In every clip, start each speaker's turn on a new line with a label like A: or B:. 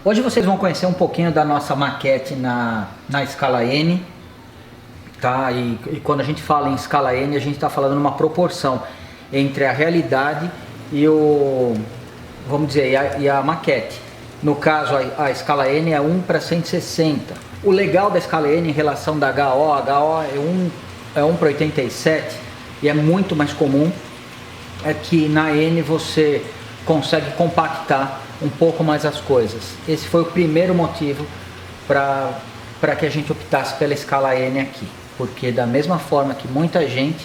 A: Hoje vocês vão conhecer um pouquinho da nossa maquete na escala N, tá? E quando a gente fala em escala N, a gente está falando numa proporção entre a realidade e vamos dizer, e a maquete. No caso, a escala N é 1 para 160. O legal da escala N em relação da HO, a HO é 1 para 87 e é muito mais comum, é que na N você consegue compactar um pouco mais as coisas. Esse foi o primeiro motivo para que a gente optasse pela escala N aqui, porque da mesma forma que muita gente,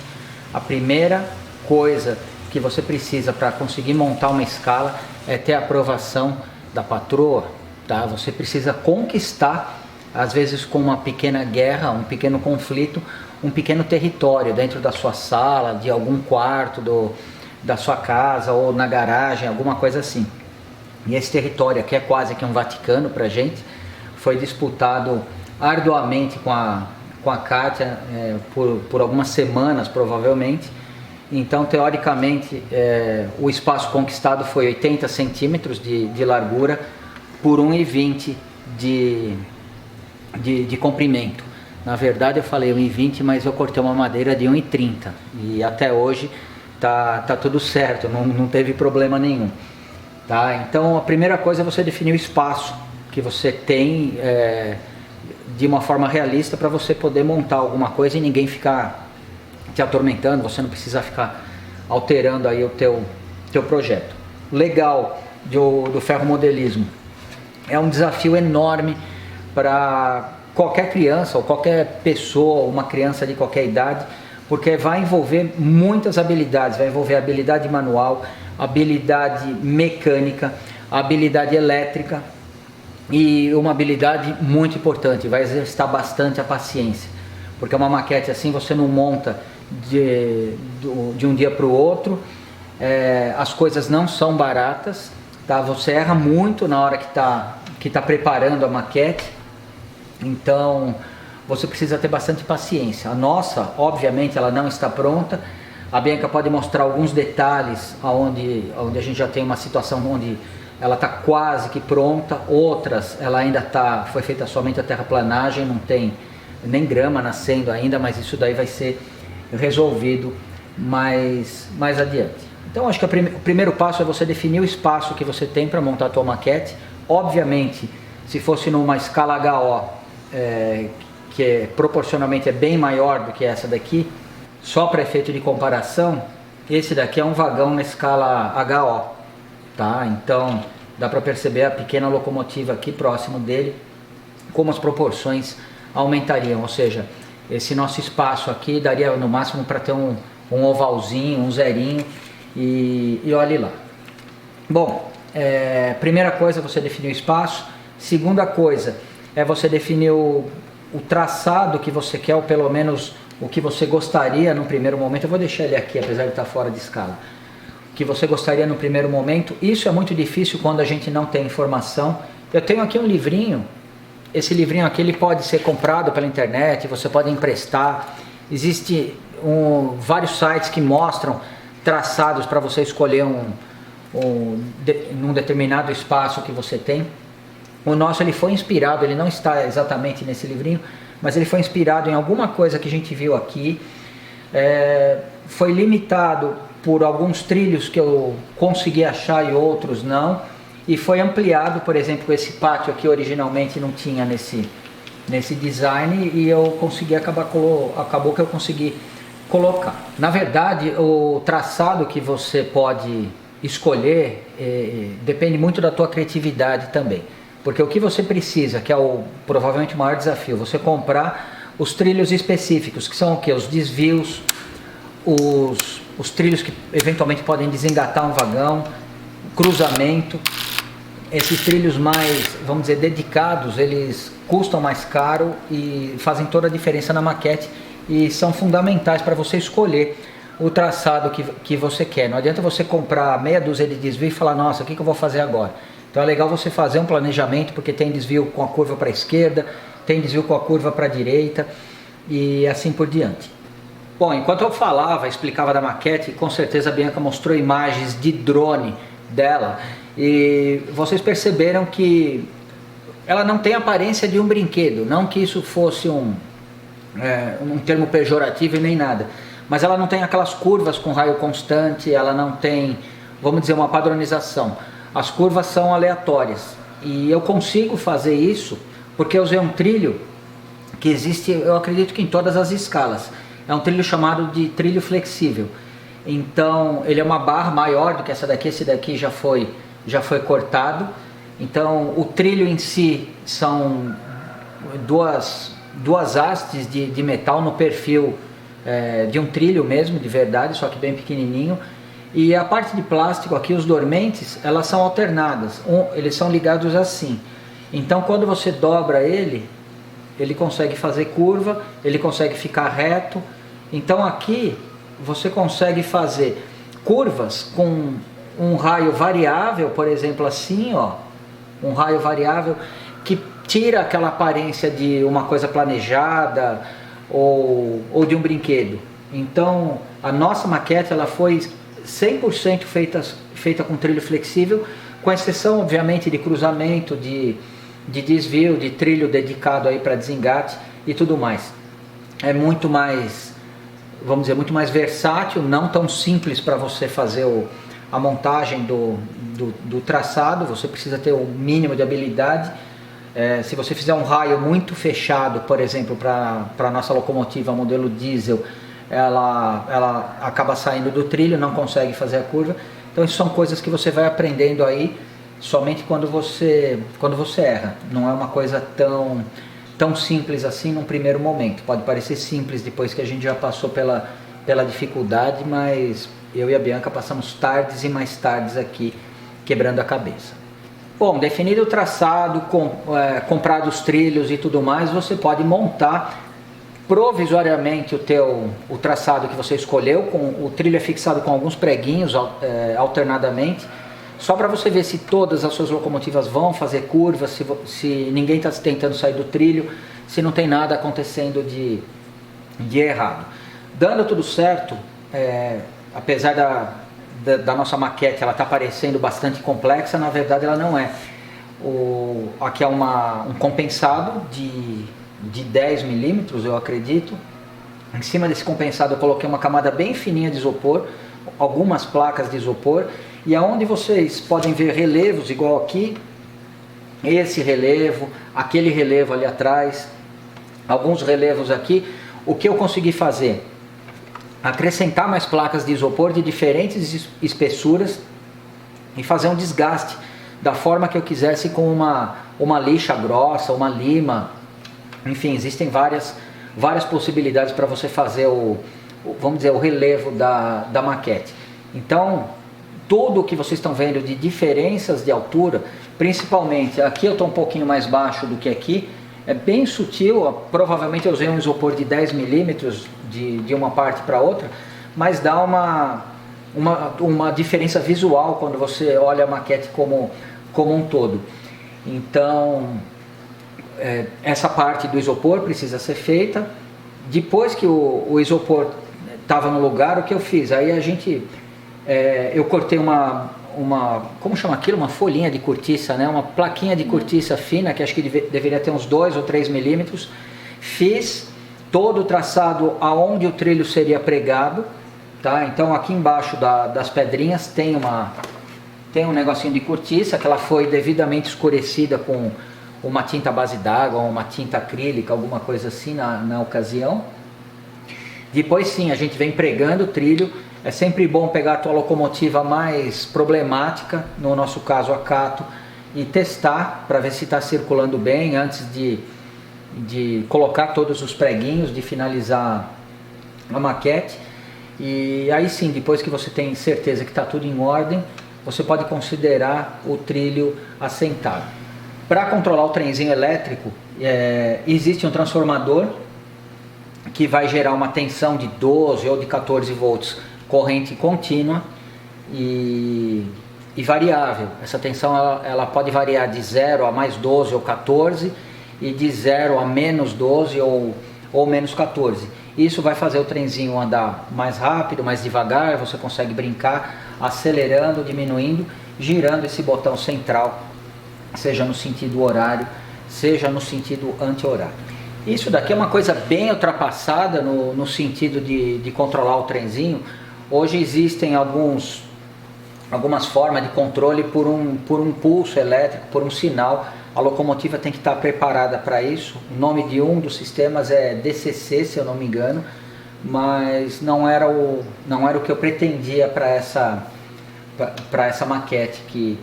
A: a primeira coisa que você precisa para conseguir montar uma escala é ter a aprovação da patroa, tá? Você precisa conquistar, às vezes com uma pequena guerra, um pequeno conflito, um pequeno território dentro da sua sala, de algum quarto da sua casa ou na garagem, alguma coisa assim. E esse território aqui é quase que um Vaticano pra gente, foi disputado arduamente com a Kátia por algumas semanas provavelmente. Então teoricamente o espaço conquistado foi 80 centímetros de largura por 1,20 de comprimento. Na verdade eu falei 1,20, mas eu cortei uma madeira de 1,30 e até hoje tá tudo certo, não teve problema nenhum. Tá? Então a primeira coisa é você definir o espaço que você tem de uma forma realista para você poder montar alguma coisa e ninguém ficar te atormentando, você não precisa ficar alterando aí o teu projeto. Legal do ferromodelismo, é um desafio enorme para qualquer criança ou qualquer pessoa, uma criança de qualquer idade, porque vai envolver muitas habilidades, vai envolver habilidade manual, habilidade mecânica, habilidade elétrica e uma habilidade muito importante, vai exercitar bastante a paciência, porque uma maquete assim você não monta de um dia para o outro, as coisas não são baratas, tá? Você erra muito na hora que tá preparando a maquete, então você precisa ter bastante paciência. A nossa, obviamente, ela não está pronta. A Bianca pode mostrar alguns detalhes onde a gente já tem uma situação onde ela está quase que pronta, outras ela ainda foi feita somente a terraplanagem, não tem nem grama nascendo ainda, mas isso daí vai ser resolvido mais adiante. Então acho que o primeiro passo é você definir o espaço que você tem para montar a tua maquete. Obviamente, se fosse numa escala HO, que proporcionalmente é bem maior do que essa daqui, só para efeito de comparação, esse daqui é um vagão na escala HO, tá? Então dá para perceber a pequena locomotiva aqui próximo dele, como as proporções aumentariam, ou seja, esse nosso espaço aqui daria no máximo para ter um ovalzinho, um zerinho e olhe lá. Bom, primeira coisa é você definir o espaço. Segunda coisa é você definir o traçado que você quer, ou pelo menos o que você gostaria no primeiro momento. Eu vou deixar ele aqui, apesar de estar fora de escala. O que você gostaria no primeiro momento. Isso é muito difícil quando a gente não tem informação. Eu tenho aqui um livrinho. Esse livrinho aqui ele pode ser comprado pela internet, você pode emprestar. Existem vários sites que mostram traçados para você escolher num determinado espaço que você tem. O nosso ele foi inspirado, ele não está exatamente nesse livrinho, mas ele foi inspirado em alguma coisa que a gente viu aqui. Foi limitado por alguns trilhos que eu consegui achar e outros não. E foi ampliado, por exemplo, esse pátio aqui originalmente não tinha nesse design e eu consegui acabou que eu consegui colocar. Na verdade, o traçado que você pode escolher depende muito da tua criatividade também. Porque o que você precisa, que é provavelmente o maior desafio, você comprar os trilhos específicos, que são o que? Os desvios, os trilhos que eventualmente podem desengatar um vagão, cruzamento. Esses trilhos mais, vamos dizer, dedicados, eles custam mais caro e fazem toda a diferença na maquete e são fundamentais para você escolher o traçado que você quer. Não adianta você comprar meia dúzia de desvio e falar, nossa, o que eu vou fazer agora? Então é legal você fazer um planejamento, porque tem desvio com a curva para a esquerda, tem desvio com a curva para a direita e assim por diante. Bom, enquanto eu falava, explicava da maquete, com certeza a Bianca mostrou imagens de drone dela e vocês perceberam que ela não tem aparência de um brinquedo, não que isso fosse um termo pejorativo e nem nada, mas ela não tem aquelas curvas com raio constante, ela não tem, vamos dizer, uma padronização. As curvas são aleatórias e eu consigo fazer isso porque eu usei um trilho que existe, eu acredito que em todas as escalas. É um trilho chamado de trilho flexível. Então ele é uma barra maior do que essa daqui, esse daqui já foi cortado. Então o trilho em si são duas hastes de metal no perfil de um trilho mesmo, de verdade, só que bem pequenininho. E a parte de plástico aqui, os dormentes, elas são alternadas, eles são ligados assim. Então quando você dobra ele consegue fazer curva, ele consegue ficar reto. Então aqui você consegue fazer curvas com um raio variável, por exemplo assim, ó, um raio variável que tira aquela aparência de uma coisa planejada ou de um brinquedo. Então a nossa maquete ela foi 100% feita com trilho flexível, com exceção obviamente de cruzamento, de desvio, de trilho dedicado aí para desengate e tudo mais. É muito mais, vamos dizer, muito mais versátil, não tão simples para você fazer a montagem do traçado. Você precisa ter o mínimo de habilidade. Se você fizer um raio muito fechado, por exemplo, para a nossa locomotiva modelo diesel, ela acaba saindo do trilho, não consegue fazer a curva. Então isso são coisas que você vai aprendendo aí somente quando você erra. Não é uma coisa tão simples assim num primeiro momento. Pode parecer simples depois que a gente já passou pela dificuldade, mas eu e a Bianca passamos tardes e mais tardes aqui quebrando a cabeça. Bom, definido o traçado, comprado os trilhos e tudo mais, você pode montar provisoriamente o traçado que você escolheu. O trilho é fixado com alguns preguinhos alternadamente, só para você ver se todas as suas locomotivas vão fazer curvas, se ninguém está tentando sair do trilho, se não tem nada acontecendo de errado. Dando tudo certo, apesar da nossa maquete ela está parecendo bastante complexa, na verdade ela não é. Aqui é um compensado de 10 milímetros, eu acredito. Em cima desse compensado eu coloquei uma camada bem fininha de isopor, algumas placas de isopor, e aonde vocês podem ver relevos igual aqui, esse relevo, aquele relevo ali atrás, alguns relevos aqui, o que eu consegui fazer? Acrescentar mais placas de isopor de diferentes espessuras e fazer um desgaste da forma que eu quisesse com uma lixa grossa, uma lima, enfim, existem várias possibilidades para você fazer vamos dizer, o relevo da maquete. Então tudo o que vocês estão vendo de diferenças de altura, principalmente aqui eu estou um pouquinho mais baixo do que aqui, é bem sutil. Provavelmente eu usei um isopor de 10 milímetros de uma parte para outra, mas dá uma diferença visual quando você olha a maquete como um todo. Então essa parte do isopor precisa ser feita. Depois que o isopor estava no lugar, o que eu fiz? Aí eu cortei como chama aquilo? Uma folhinha de cortiça, né? Uma plaquinha de cortiça fina, que acho que deveria ter uns 2 ou 3 milímetros. Fiz todo o traçado aonde o trilho seria pregado, tá? Então aqui embaixo das pedrinhas tem um negocinho de cortiça, que ela foi devidamente escurecida com uma tinta base d'água, uma tinta acrílica, alguma coisa assim na ocasião. Depois sim, a gente vem pregando o trilho. É sempre bom pegar a tua locomotiva mais problemática, no nosso caso a Kato, e testar para ver se está circulando bem antes de colocar todos os preguinhos, de finalizar a maquete. E aí sim, depois que você tem certeza que está tudo em ordem, você pode considerar o trilho assentado. Para controlar o trenzinho elétrico, existe um transformador que vai gerar uma tensão de 12 ou de 14 volts, corrente contínua e variável. Essa tensão ela pode variar de 0 a mais 12 ou 14 e de 0 a menos 12 ou menos 14. Isso vai fazer o trenzinho andar mais rápido, mais devagar. Você consegue brincar acelerando, diminuindo, girando esse botão central, seja no sentido horário, seja no sentido anti-horário. Isso daqui é uma coisa bem ultrapassada no sentido de controlar o trenzinho. Hoje existem algumas formas de controle por um pulso elétrico, por um sinal. A locomotiva tem que estar preparada para isso. O nome de um dos sistemas é DCC, se eu não me engano, mas não era o que eu pretendia para essa maquete que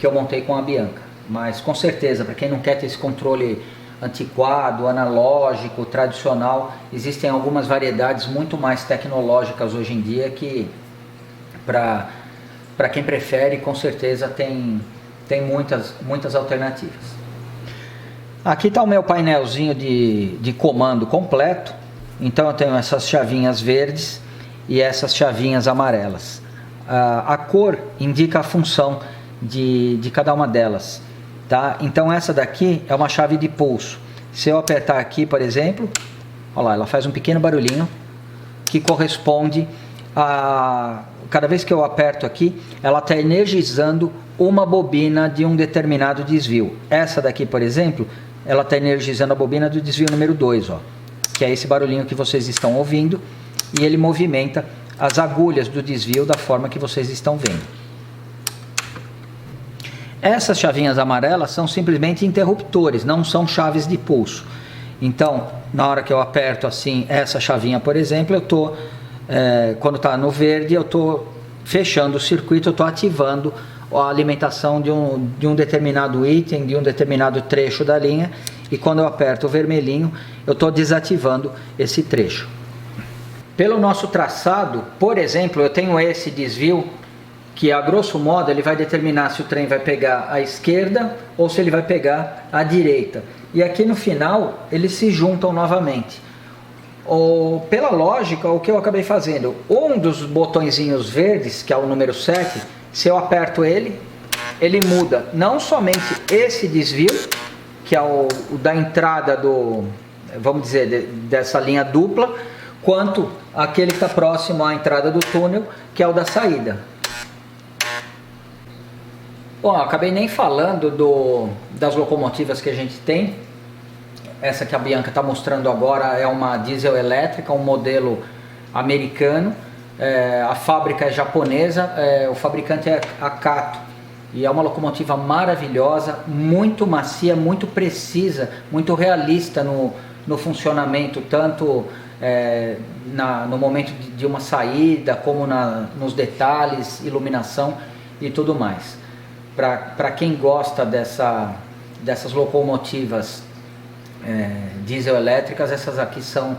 A: eu montei com a Bianca. Mas com certeza, para quem não quer ter esse controle antiquado, analógico, tradicional, existem algumas variedades muito mais tecnológicas hoje em dia que para quem prefere, com certeza tem muitas alternativas. Aqui está o meu painelzinho de comando completo. Então eu tenho essas chavinhas verdes e essas chavinhas amarelas. A cor indica a função de cada uma delas, tá? Então essa daqui é uma chave de pulso. Se eu apertar aqui, por exemplo, olha lá, ela faz um pequeno barulhinho que corresponde a... Cada vez que eu aperto aqui, ela está energizando uma bobina de um determinado desvio. Essa daqui, por exemplo, ela está energizando a bobina do desvio número 2, ó, que é esse barulhinho que vocês estão ouvindo, e ele movimenta as agulhas do desvio da forma que vocês estão vendo. Essas chavinhas amarelas são simplesmente interruptores, não são chaves de pulso. Então, na hora que eu aperto assim, essa chavinha, por exemplo, eu estou, quando está no verde, eu estou fechando o circuito, eu estou ativando a alimentação de um determinado item, de um determinado trecho da linha, e quando eu aperto o vermelhinho, eu estou desativando esse trecho. Pelo nosso traçado, por exemplo, eu tenho esse desvio que, a grosso modo, ele vai determinar se o trem vai pegar a esquerda ou se ele vai pegar a direita. E aqui no final, eles se juntam novamente. Pela lógica, o que eu acabei fazendo, um dos botõezinhos verdes, que é o número 7, se eu aperto ele muda não somente esse desvio, que é o da entrada vamos dizer, dessa linha dupla, quanto aquele que está próximo à entrada do túnel, que é o da saída. Bom, eu acabei nem falando das locomotivas que a gente tem. Essa que a Bianca está mostrando agora é uma diesel elétrica, um modelo americano. A fábrica é japonesa, o fabricante é a Kato. E é uma locomotiva maravilhosa, muito macia, muito precisa, muito realista no funcionamento, tanto no momento de uma saída, como nos detalhes, iluminação e tudo mais. Para quem gosta dessas locomotivas diesel elétricas, essas aqui são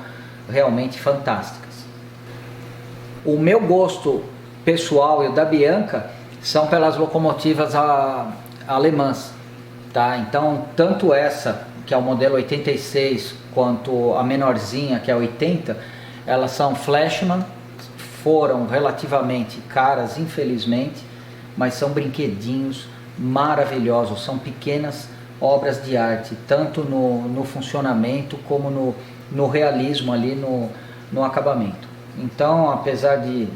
A: realmente fantásticas. O meu gosto pessoal e o da Bianca são pelas locomotivas alemãs, tá? Então, tanto essa, que é o modelo 86, quanto a menorzinha, que é 80, elas são Flashman, foram relativamente caras, infelizmente, mas são brinquedinhos maravilhosos, são pequenas obras de arte, tanto no funcionamento como no realismo ali no acabamento. Então, apesar de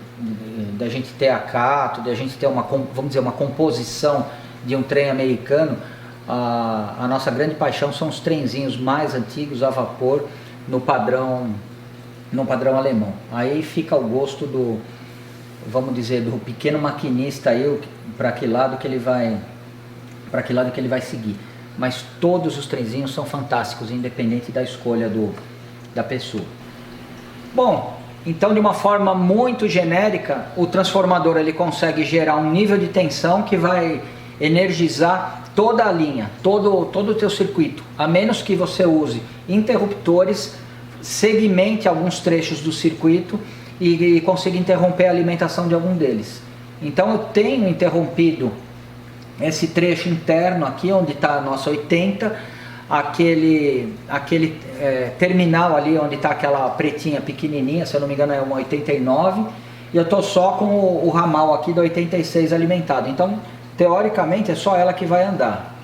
A: a gente ter a Kato, de a gente ter vamos dizer, uma composição de um trem americano, a nossa grande paixão são os trenzinhos mais antigos a vapor no padrão alemão. Aí fica o gosto vamos dizer, do pequeno maquinista aí, para que lado que ele vai seguir. Mas todos os trenzinhos são fantásticos, independente da escolha da pessoa. Bom, então, de uma forma muito genérica, o transformador ele consegue gerar um nível de tensão que vai energizar toda a linha, todo o teu circuito, a menos que você use interruptores, segmente alguns trechos do circuito e consiga interromper a alimentação de algum deles. Então eu tenho interrompido esse trecho interno aqui, onde está a nossa 80, aquele terminal ali, onde está aquela pretinha pequenininha, se eu não me engano é uma 89, e eu estou só com o ramal aqui da 86 alimentado. Então, teoricamente, é só ela que vai andar.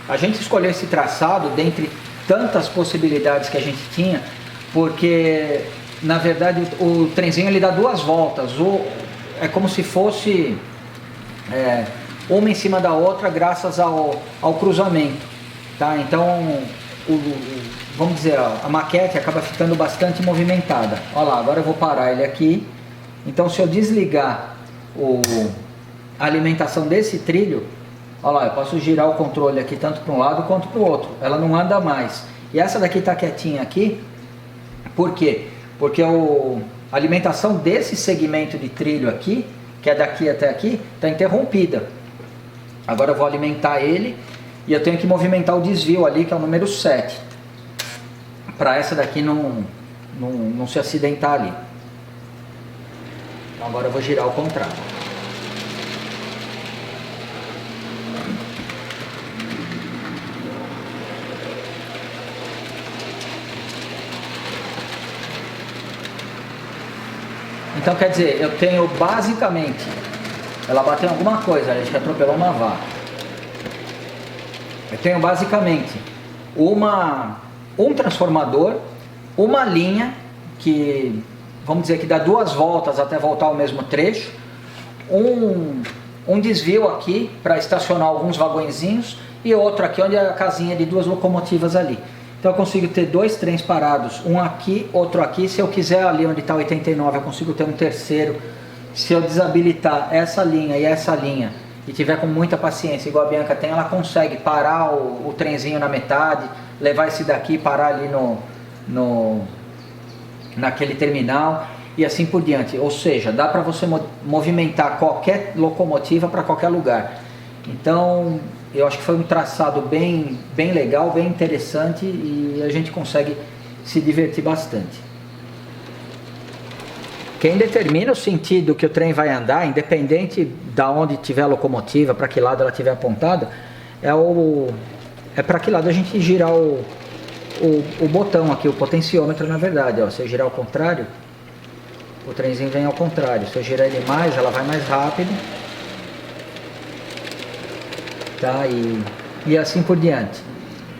A: A gente escolheu esse traçado dentre tantas possibilidades que a gente tinha, porque na verdade o trenzinho ele dá duas voltas, é como se fosse uma em cima da outra graças ao cruzamento, tá? Então vamos dizer, a maquete acaba ficando bastante movimentada. Olha lá, agora eu vou parar ele aqui. Então se eu desligar a alimentação desse trilho, olha lá, eu posso girar o controle aqui tanto para um lado quanto para o outro, ela não anda mais. E essa daqui está quietinha aqui, por quê? Porque a alimentação desse segmento de trilho aqui, que é daqui até aqui, está interrompida. Agora eu vou alimentar ele e eu tenho que movimentar o desvio ali, que é o número 7, para essa daqui não se acidentar ali. Então agora eu vou girar ao contrário. Então quer dizer, eu tenho basicamente, ela bateu em alguma coisa, a gente atropelou uma vaca. Eu tenho basicamente um transformador, uma linha que, vamos dizer que dá duas voltas até voltar ao mesmo trecho, um desvio aqui para estacionar alguns vagõezinhos e outro aqui onde é a casinha de duas locomotivas ali. Então eu consigo ter dois trens parados, um aqui, outro aqui. Se eu quiser ali onde está 89, eu consigo ter um terceiro. Se eu desabilitar essa linha e essa linha e tiver com muita paciência, igual a Bianca tem, ela consegue parar o trenzinho na metade, levar esse daqui, parar ali naquele terminal e assim por diante. Ou seja, dá para você movimentar qualquer locomotiva para qualquer lugar. Então eu acho que foi um traçado bem legal, bem interessante, e a gente consegue se divertir bastante. Quem determina o sentido que o trem vai andar, independente da onde tiver a locomotiva, para que lado ela estiver apontada, é para que lado a gente girar o botão aqui, o potenciômetro, na verdade. Ó, se eu girar ao contrário, o trenzinho vem ao contrário. Se eu girar ele mais, ela vai mais rápido. Tá? E assim por diante.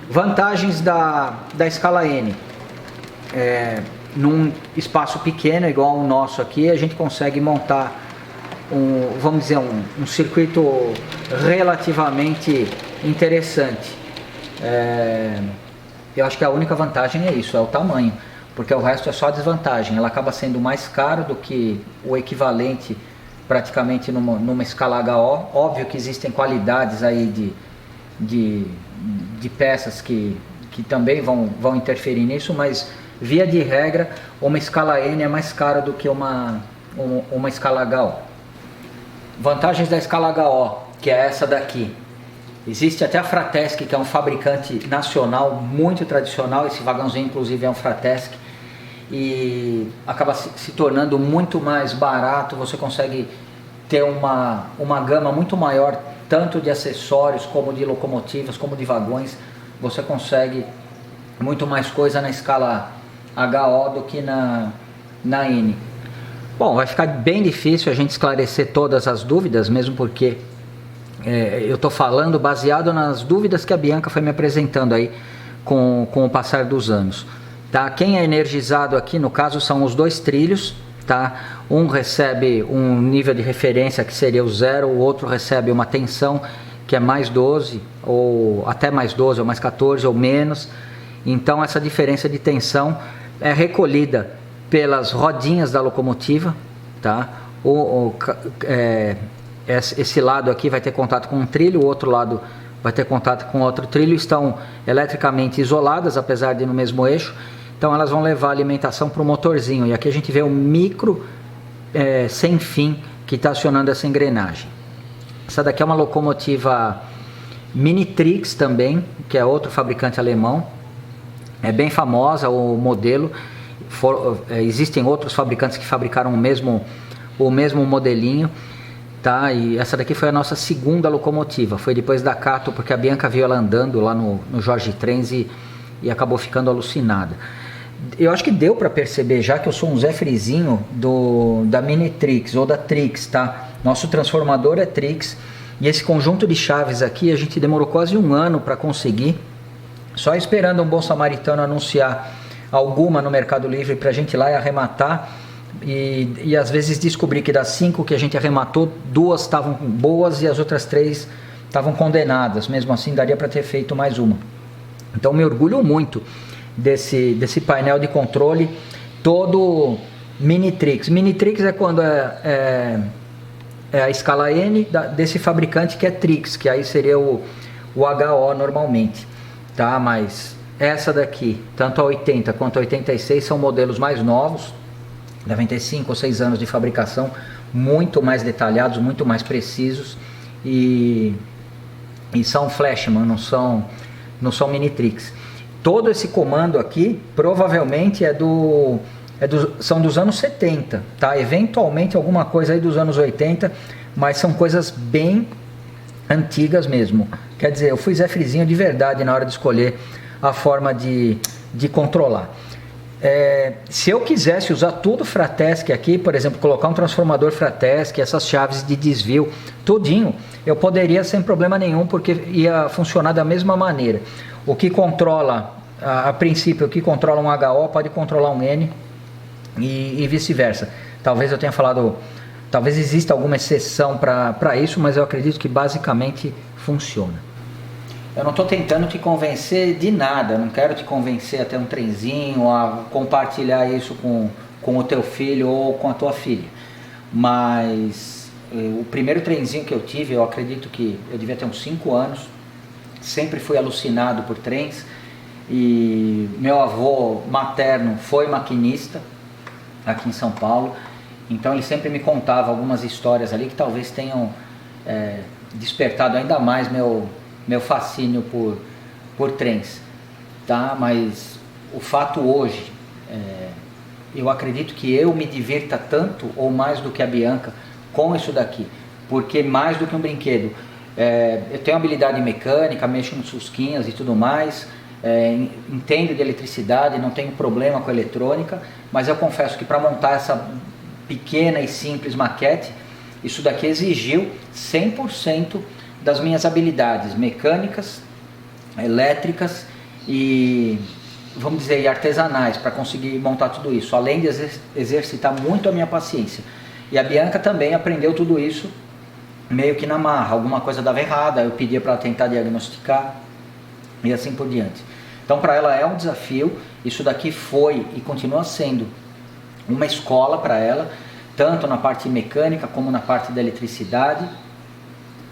A: Vantagens da escala N. Num espaço pequeno, igual o nosso aqui, a gente consegue montar vamos dizer, um circuito relativamente interessante. Eu acho que a única vantagem é isso, é o tamanho, porque o resto é só desvantagem. Ela acaba sendo mais caro do que o equivalente praticamente numa escala HO. Óbvio que existem qualidades aí de peças que também vão interferir nisso, mas via de regra uma escala N é mais cara do que uma escala HO. Vantagens da escala HO, que é essa daqui. Existe até a Fratesc, que é um fabricante nacional muito tradicional. Esse vagãozinho inclusive é um Fratesc e acaba se tornando muito mais barato. Você consegue ter uma gama muito maior, tanto de acessórios como de locomotivas, como de vagões. Você consegue muito mais coisa na escala HO do que na N. Bom, vai ficar bem difícil a gente esclarecer todas as dúvidas, mesmo porque eu estou falando baseado nas dúvidas que a Bianca foi me apresentando aí com o passar dos anos. Tá? Quem é energizado aqui, no caso, são os dois trilhos. Tá? Um recebe um nível de referência que seria o 0, o outro recebe uma tensão que é mais 12, ou até mais 12, ou mais 14, ou menos. Então essa diferença de tensão é recolhida pelas rodinhas da locomotiva. Tá? Esse lado aqui vai ter contato com um trilho, o outro lado vai ter contato com outro trilho. Estão eletricamente isoladas, apesar de no mesmo eixo. Então elas vão levar a alimentação para o motorzinho. E aqui a gente vê o micro sem fim que está acionando essa engrenagem. Essa daqui é uma locomotiva Minitrix também, que é outro fabricante alemão. É bem famosa o modelo. Existem outros fabricantes que fabricaram o mesmo modelinho. Tá? E essa daqui foi a nossa segunda locomotiva. Foi depois da Cato, porque a Bianca viu ela andando lá no Jorge Trens e acabou ficando alucinada. Eu acho que deu para perceber já que eu sou um Zé Frizinho da Minitrix ou da Trix, tá? Nosso transformador é Trix e esse conjunto de chaves aqui a gente demorou quase um ano para conseguir. só esperando um bom samaritano anunciar alguma no Mercado Livre para a gente ir lá e arrematar, e às vezes descobrir que das 5 que a gente arrematou, 2 estavam boas e as outras 3 estavam condenadas. Mesmo assim daria para ter feito mais uma. Então me orgulho muito desse painel de controle todo Minitrix. Minitrix é quando é a escala N desse fabricante, que é Trix, que aí seria o HO normalmente, tá? Mas essa daqui, tanto a 80 quanto a 86, são modelos mais novos, devem ter 5 ou 6 anos de fabricação, muito mais detalhados, muito mais precisos, e são Flashman, não são Minitrix. Todo esse comando aqui provavelmente são dos anos 70, tá? Eventualmente alguma coisa aí dos anos 80, mas são coisas bem antigas mesmo. Quer dizer, eu fui Zé Frizinho de verdade na hora de escolher a forma de controlar. Se eu quisesse usar tudo Fratesc aqui, por exemplo, colocar um transformador Fratesc, essas chaves de desvio, tudinho, eu poderia sem problema nenhum, porque ia funcionar da mesma maneira. O que controla, a princípio, o que controla um HO pode controlar um N e vice-versa. Talvez eu tenha falado, talvez exista alguma exceção para isso, mas eu acredito que basicamente funciona. Eu não estou tentando te convencer de nada, não quero te convencer a ter um trenzinho, a compartilhar isso com o teu filho ou com a tua filha. Mas o primeiro trenzinho que eu tive, eu acredito que eu devia ter uns 5 anos, sempre fui alucinado por trens, e meu avô materno foi maquinista aqui em São Paulo, então ele sempre me contava algumas histórias ali que talvez tenham despertado ainda mais meu fascínio por trens, tá? Mas o fato hoje, eu acredito que eu me divirta tanto ou mais do que a Bianca com isso daqui, porque mais do que um brinquedo, eu tenho habilidade mecânica, mexo nos susquinhas e tudo mais, entendo de eletricidade, não tenho problema com eletrônica, mas eu confesso que para montar essa pequena e simples maquete, isso daqui exigiu 100% das minhas habilidades mecânicas, elétricas e, vamos dizer, artesanais, para conseguir montar tudo isso, além de exercitar muito a minha paciência. E a Bianca também aprendeu tudo isso meio que na marra. Alguma coisa dava errada, eu pedia para ela tentar diagnosticar e assim por diante. Então para ela é um desafio, isso daqui foi e continua sendo uma escola para ela, tanto na parte mecânica como na parte da eletricidade,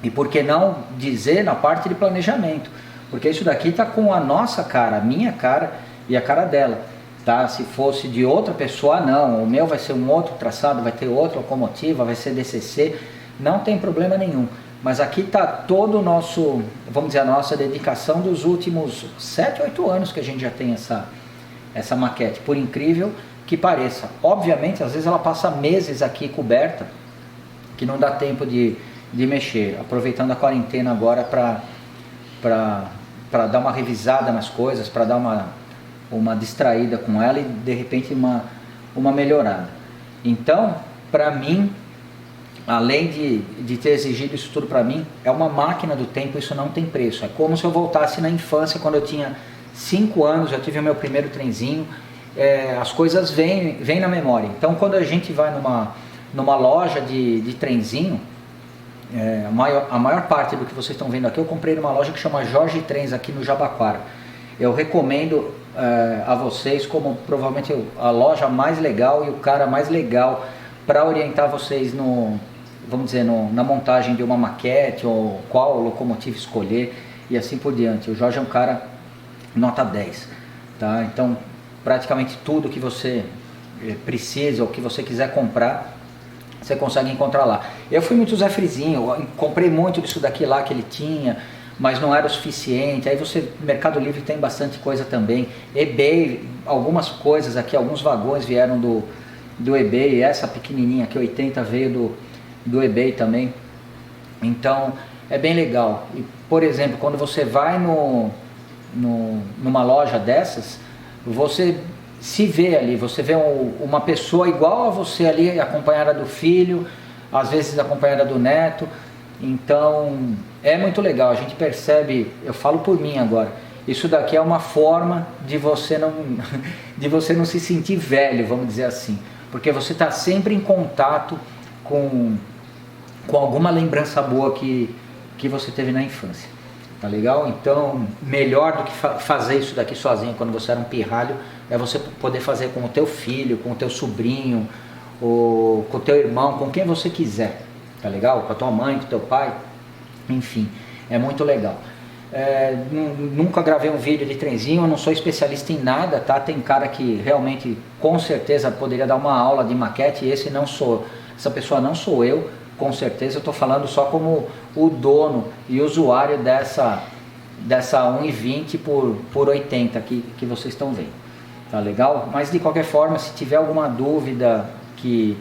A: e por que não dizer na parte de planejamento, porque isso daqui está com a nossa cara, a minha cara e a cara dela, tá? Se fosse de outra pessoa, não, o meu vai ser um outro traçado, vai ter outra locomotiva, vai ser DCC, não tem problema nenhum. Mas aqui está todo o nosso, vamos dizer, a nossa dedicação dos últimos 7, 8 anos que a gente já tem essa maquete, por incrível que pareça. Obviamente, às vezes ela passa meses aqui coberta, que não dá tempo de mexer, aproveitando a quarentena agora para dar uma revisada nas coisas, para dar uma distraída com ela e de repente uma melhorada. Então, para mim, além de ter exigido isso tudo para mim, é uma máquina do tempo, isso não tem preço. É como se eu voltasse na infância, quando eu tinha 5 anos, eu tive o meu primeiro trenzinho, as coisas vêm na memória. Então, quando a gente vai numa loja de trenzinho, a maior parte do que vocês estão vendo aqui eu comprei numa loja que chama Jorge Trens aqui no Jabaquara. Eu recomendo a vocês como provavelmente a loja mais legal e o cara mais legal para orientar vocês vamos dizer, na montagem de uma maquete ou qual locomotiva escolher e assim por diante. O Jorge é um cara nota 10, tá? Então praticamente tudo que você precisa ou que você quiser comprar, você consegue encontrar lá. Eu fui muito Zé Frizinho, eu comprei muito disso daqui lá que ele tinha, mas não era o suficiente. Aí Mercado Livre tem bastante coisa também. eBay, algumas coisas aqui, alguns vagões vieram do eBay, essa pequenininha aqui, 80, veio do eBay também. Então, é bem legal. E, por exemplo, quando você vai numa loja dessas, você se vê ali, você vê uma pessoa igual a você ali, acompanhada do filho, às vezes acompanhada do neto. Então é muito legal, a gente percebe, eu falo por mim agora, Isso daqui é uma forma de você não, de você não se sentir velho, vamos dizer assim, porque você está sempre em contato com alguma lembrança boa que você teve na infância, tá legal? Então, melhor do que fazer isso daqui sozinho quando você era um pirralho, é você poder fazer com o teu filho, com o teu sobrinho, ou com o teu irmão, com quem você quiser, tá legal? Com a tua mãe, com o teu pai, enfim, é muito legal. Nunca gravei um vídeo de trenzinho, eu não sou especialista em nada, tá? Tem cara que realmente, com certeza, poderia dar uma aula de maquete, e essa pessoa não sou eu, com certeza. Eu estou falando só como o dono e usuário dessa 1,20 por 80 que vocês estão vendo, tá legal? Mas de qualquer forma, se tiver alguma dúvida que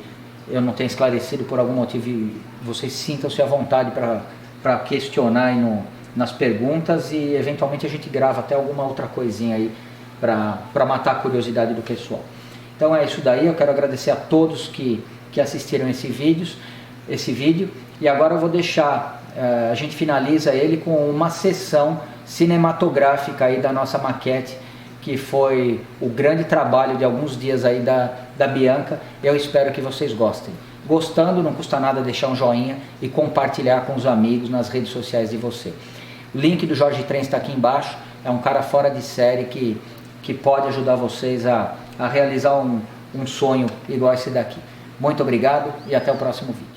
A: eu não tenha esclarecido por algum motivo, vocês sintam-se à vontade para questionar aí nas perguntas, e eventualmente a gente grava até alguma outra coisinha aí para matar a curiosidade do pessoal. Então é isso daí, eu quero agradecer a todos que assistiram esse vídeo, e agora eu vou deixar, a gente finaliza ele com uma sessão cinematográfica aí da nossa maquete, que foi o grande trabalho de alguns dias aí da Bianca. Eu espero que vocês gostem. Gostando, não custa nada deixar um joinha e compartilhar com os amigos nas redes sociais de você. O link do Jorge Trens está aqui embaixo, é um cara fora de série que pode ajudar vocês a realizar um sonho igual esse daqui. Muito obrigado e até o próximo vídeo.